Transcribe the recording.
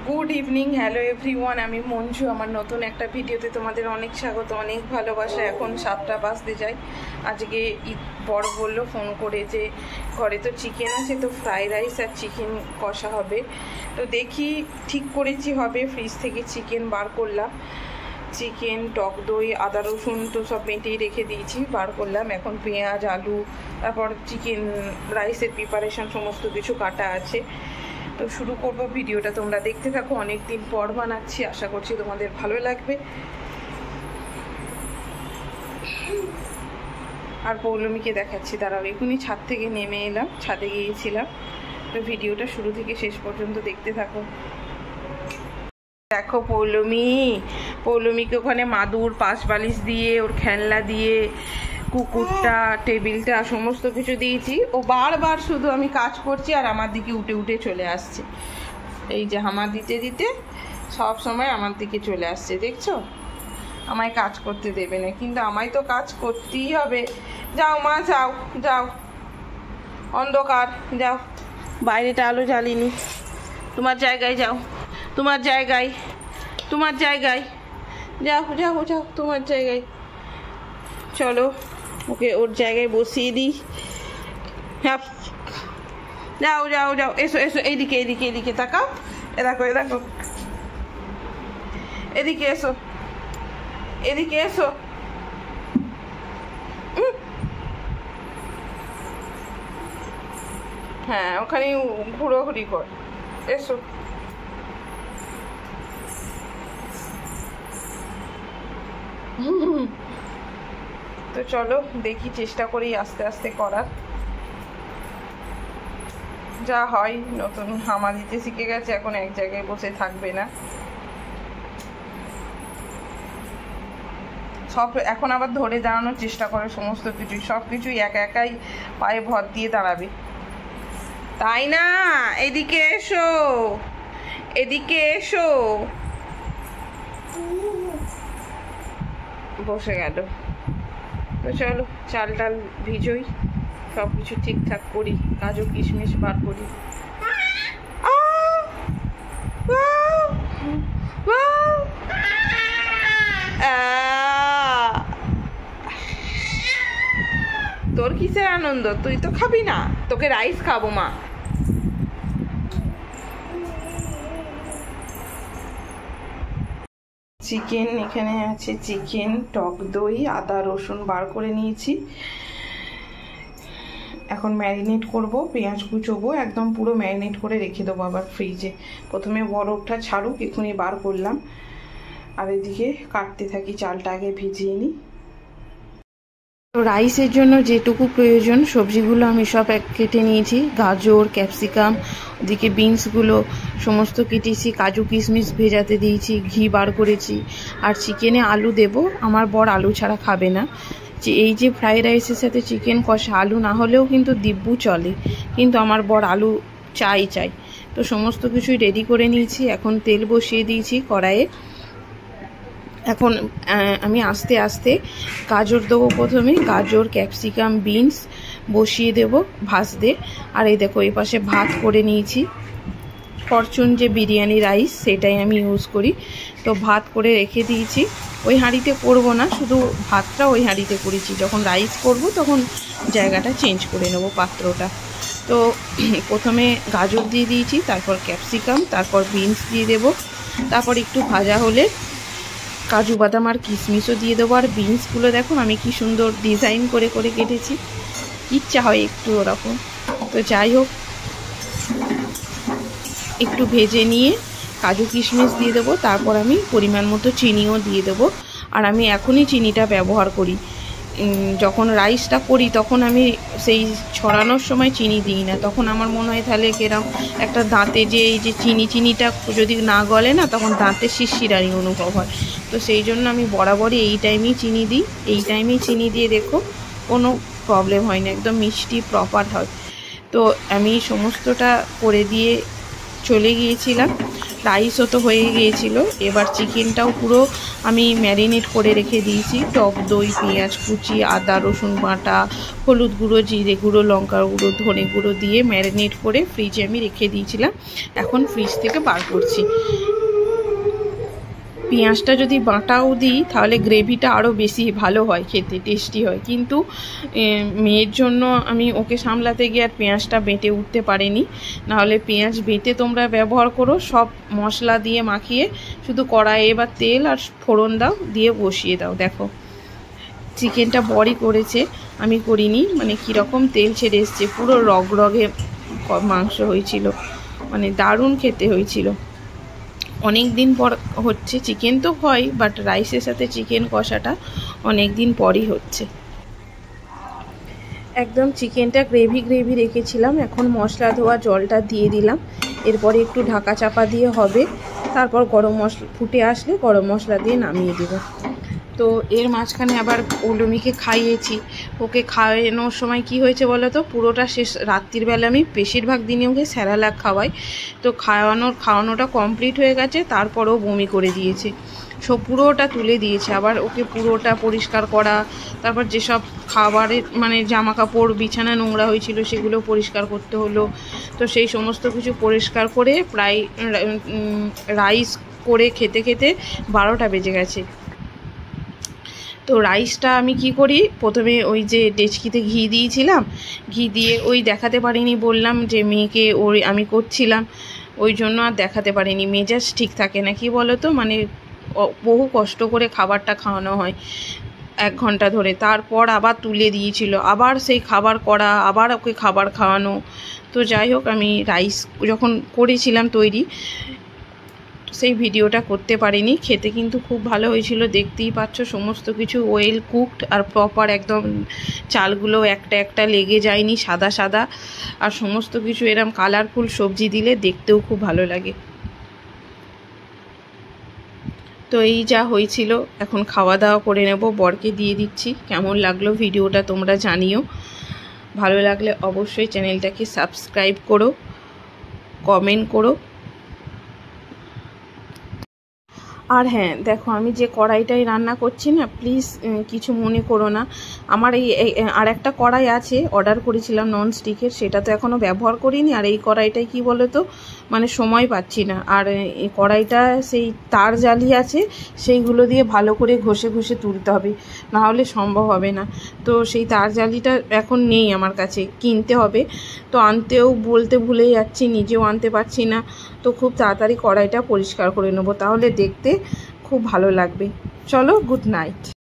Good evening, hello everyone. আমি মঞ্জু। আমার নতুন একটা ভিডিওতে তোমাদের অনেক স্বাগত, অনেক ভালোবাসা। এখন 7টা বাজতে যায়। আজকে বড় বললো ফোন করে যে ঘরে তো চিকেন আছে, তো ফ্রাইড রাইস আর চিকেন কষা হবে। তো দেখি, ঠিক করেছি হবে। ফ্রিজ থেকে চিকেন বার করলাম, চিকেন, টক দই, আদা রসুন তো সব মেটেই রেখে দিয়েছি, বার করলাম। এখন পেঁয়াজ, আলু, তারপর চিকেন রাইসের প্রিপারেশন সমস্ত কিছু কাটা আছে। তো শুরু করব ভিডিওটা, তোমরা দেখতে থাকো। অনেক দিন পর বানাচ্ছি, আশা করছি তোমাদের ভালো লাগবে। আর পৌলমীকে দেখাচ্ছি, দাঁড়াও, এখনই ছাদ থেকে নেমে এলাম, ছাদে গিয়েছিলাম। তো ভিডিওটা শুরু থেকে শেষ পর্যন্ত দেখতে থাকো। দেখো পৌলমীকে ওখানে মাদুর, পাশ বালিশ দিয়ে, ওর খেলনা দিয়ে, কুকুরটা, টেবিলটা সমস্ত কিছু দিয়েছি। ও বারবার শুধু আমি কাজ করছি আর আমার দিকে উঠে উঠে চলে আসছে। এই যে হামা দিতে দিতে সব সময় আমার দিকে চলে আসছে, দেখছো? আমায় কাজ করতে দেবে না, কিন্তু আমায় তো কাজ করতেই হবে। যাও মা, যাও যাও, অন্ধকার, যাও, বাইরেটা আলো জ্বালিনি। তোমার জায়গায় যাও, তোমার জায়গায়, তোমার জায়গায় যাও, যাও যাও, তোমার জায়গায়। চলো, ওকে ওর জায়গায় বসিয়ে দিই। হ্যাঁ, যাও যাও যাও, এসো এসো, এইদিকে এইদিকে এইদিকে তাকাও। এ দেখো, এ দেখো, এদিকে এসো, এদিকে এসো। হ্যাঁ, ওখানে ঘুরোঘুরি কর, এসো। তো চলো দেখি, চেষ্টা করি আস্তে আস্তে করার। যা হয়, নতুন হামা দিতে শিখে গেছে, এখন এক জায়গায় বসে থাকবে না। সব এখন আবার ধরে দাঁড়ানোর চেষ্টা করে, সমস্ত কিছুই, সব কিছুই একা একাই পায়ে ভর দিয়ে দাঁড়াবে, তাই না? এদিকে এসো, এদিকে এসো। বসে গেল। তো চলো, চাল টাল ভিজোই, সব কিছু ঠিকঠাক করি, কাজু কিশমিশ বার করি। তোর কিসের আনন্দ? তুই তো খাবি না, তোকে রাইস খাবো মা। চিকেন এখানে আছে, চিকেন, টক দই, আদা রসুন বার করে নিয়েছি। এখন ম্যারিনেট করব, পেঁয়াজ কুচোবো, একদম পুরো ম্যারিনেট করে রেখে দেবো আবার ফ্রিজে। প্রথমে বরফটা ছাড়ুক, এখনই বার করলাম। আর এদিকে কাটতে থাকি, চালটা আগে ভিজিয়ে নিই। তো রাইসের জন্য যেটুকু প্রয়োজন সবজিগুলো আমি সব কেটে নিয়েছি। গাজর, ক্যাপসিকাম, ওদিকে বিনসগুলো সমস্ত কেটেছি, কাজু কিশমিশ ভেজাতে দিয়েছি, ঘি বার করেছি। আর চিকেনে আলু দেব, আমার বর আলু ছাড়া খাবে না। যে এই যে ফ্রাইড রাইসের সাথে চিকেন কষা, আলু না হলেও কিন্তু দিব্যু চলে, কিন্তু আমার বর আলু চাই। তো সমস্ত কিছুই রেডি করে নিয়েছি। এখন তেল বসিয়ে দিয়েছি কড়াইয়ে। এখন আমি আস্তে আস্তে গাজর দেবো, প্রথমে গাজর, ক্যাপসিকাম, বিনস বসিয়ে দেব ভাজতে। আর এই দেখো, এই পাশে ভাত করে নিয়েছি। ফরচুন যে বিরিয়ানি রাইস, সেটাই আমি ইউজ করি। তো ভাত করে রেখে দিয়েছি। ওই হাঁড়িতে করবো না, শুধু ভাতটা ওই হাঁড়িতে করেছি। যখন রাইস করব তখন জায়গাটা চেঞ্জ করে নেব, পাত্রটা। তো প্রথমে গাজর দিয়ে দিয়েছি, তারপর ক্যাপসিকাম, তারপর বিনস দিয়ে দেব। তারপর একটু ভাজা হলে কাজু বাদাম আর কিশমিশও দিয়ে দেবো। আর বিনসগুলো দেখো আমি কি সুন্দর ডিজাইন করে করে কেটেছি, ইচ্ছা হয় একটু ওরকম। তো যাই হোক, একটু ভেজে নিয়ে কাজু কিশমিশ দিয়ে দেবো। তারপর আমি পরিমাণ মতো চিনিও দিয়ে দেবো। আর আমি এখনই চিনিটা ব্যবহার করি, যখন রাইসটা করি তখন আমি সেই ছড়ানোর সময় চিনি দিই না। তখন আমার মনে হয় তাহলে কিরম একটা দাঁতে যে এই যে চিনিটা যদি না গলে না, তখন দাঁতে শিরশিরানি অনুভব হয়। তো সেই জন্য আমি বরাবরই এই টাইমেই চিনি দিই। এই টাইমেই চিনি দিয়ে দেখো, কোনো প্রবলেম হয় না, একদম মিষ্টি প্রপার হয়। তো আমি সমস্তটা করে দিয়ে চলে গিয়েছিলাম। রাইসও তো হয়ে গিয়েছিল। এবার চিকেনটাও পুরো আমি ম্যারিনেট করে রেখে দিয়েছি। টক দই, পেঁয়াজ কুচি, আদা রসুন বাটা, হলুদ গুঁড়ো, জিরে গুঁড়ো, লঙ্কার গুঁড়ো, ধনে গুঁড়ো দিয়ে ম্যারিনেট করে ফ্রিজে আমি রেখে দিয়েছিলাম। এখন ফ্রিজ থেকে বার করছি। পেঁয়াজটা যদি বাটাও দিই তাহলে গ্রেভিটা আরও বেশি ভালো হয়, খেতে টেস্টি হয়। কিন্তু মেয়ের জন্য আমি ওকে সামলাতে গিয়ে আর পেঁয়াজটা বেটে উঠতে পারিনি। নাহলে পেঁয়াজ বেটে তোমরা ব্যবহার করো, সব মশলা দিয়ে মাখিয়ে শুধু কড়াইয়ে এবার তেল আর ফোড়ন দাও, দিয়ে বসিয়ে দাও। দেখো চিকেনটা বড়ি করেছে, আমি করিনি। মানে কীরকম তেল ছেড়ে এসছে, পুরো রগরগে মাংস হয়েছিল, মানে দারুণ খেতে হয়েছিল। অনেক দিন পর হচ্ছে, চিকেন তো হয় বাট রাইসের সাথে চিকেন কষাটা অনেক দিন পরই হচ্ছে। একদম চিকেনটা গ্রেভি গ্রেভি রেখেছিলাম। এখন মশলা ধোয়া জলটা দিয়ে দিলাম, এরপরে একটু ঢাকা চাপা দিয়ে হবে। তারপর গরম মশলা ফুটে আসলে গরম মশলা দিয়ে নামিয়ে দেবো। তো এর মাঝখানে আবার ওলমিকে খাইয়েছি। ওকে খাওয়ানোর সময় কি হয়েছে বলো তো, পুরোটা শেষ রাত্রির বেলা আমি বেশিরভাগ দিনে ওকে স্যারালাক খাওয়াই। তো খাওয়ানোটা কমপ্লিট হয়ে গেছে, তারপরেও বমি করে দিয়েছে, সব পুরোটা তুলে দিয়েছে। আবার ওকে পুরোটা পরিষ্কার করা, তারপর যেসব খাবারের মানে জামা কাপড় বিছানা নোংরা হয়েছিল সেগুলো পরিষ্কার করতে হলো। তো সেই সমস্ত কিছু পরিষ্কার করে প্রায় রাইস করে খেতে খেতে 12টা বেজে গেছে। তো রাইসটা আমি কি করি, প্রথমে ওই যে ডেচকিতে ঘি দিয়েছিলাম, ঘি দিয়ে ওই দেখাতে পারিনি, বললাম যে মেয়েকে ওই আমি করছিলাম, ওই জন্য আর দেখাতে পারিনি। মেজাজ ঠিক থাকে না, কি বলো তো, মানে বহু কষ্ট করে খাবারটা খাওয়ানো হয় 1 ঘন্টা ধরে, তারপর আবার তুলে দিয়েছিল, আবার সেই খাবার করা, আবার ওকে খাবার খাওয়ানো। তো যাই হোক, আমি রাইস যখন করেছিলাম তৈরি, সেই ভিডিওটা করতে পারিনি। খেতে কিন্তু খুব ভালো হয়েছিল, দেখতেই পাচ্ছ সমস্ত কিছু ওয়েল কুকড আর প্রপার, একদম চালগুলো একটা একটা লেগে যায়নি, সাদা সাদা, আর সমস্ত কিছু এরম কালারফুল সবজি দিলে দেখতেও খুব ভালো লাগে। তো এই যা হয়েছিল, এখন খাওয়া দাওয়া করে নেব, বরকে দিয়ে দিচ্ছি। কেমন লাগলো ভিডিওটা তোমরা জানিও, ভালো লাগলে অবশ্যই চ্যানেলটাকে সাবস্ক্রাইব করো, কমেন্ট করো। আর হ্যাঁ দেখো, আমি যে কড়াইটাই রান্না করছি না, প্লিজ কিছু মনে করো না। আমার এই আর একটা কড়াই আছে, অর্ডার করেছিলাম নন স্টিকের, সেটা তো এখনও ব্যবহার করিনি। আর এই কড়াইটাই কি বলো তো, মানে সময় পাচ্ছি না। আর এই কড়াইটা সেই তার জালি আছে, সেইগুলো দিয়ে ভালো করে ঘষে ঘষে তুলতে হবে, নাহলে সম্ভব হবে না। তো সেই তার জালিটা এখন নেই আমার কাছে, কিনতে হবে। তো আনতেও বলতে ভুলে যাচ্ছি, নিজেও আনতে পারছি না। তো খুব তাড়াতাড়ি কড়াইটা পরিষ্কার করে নেবো, তাহলে দেখতে খুব ভালো লাগবে। চলো, গুড নাইট।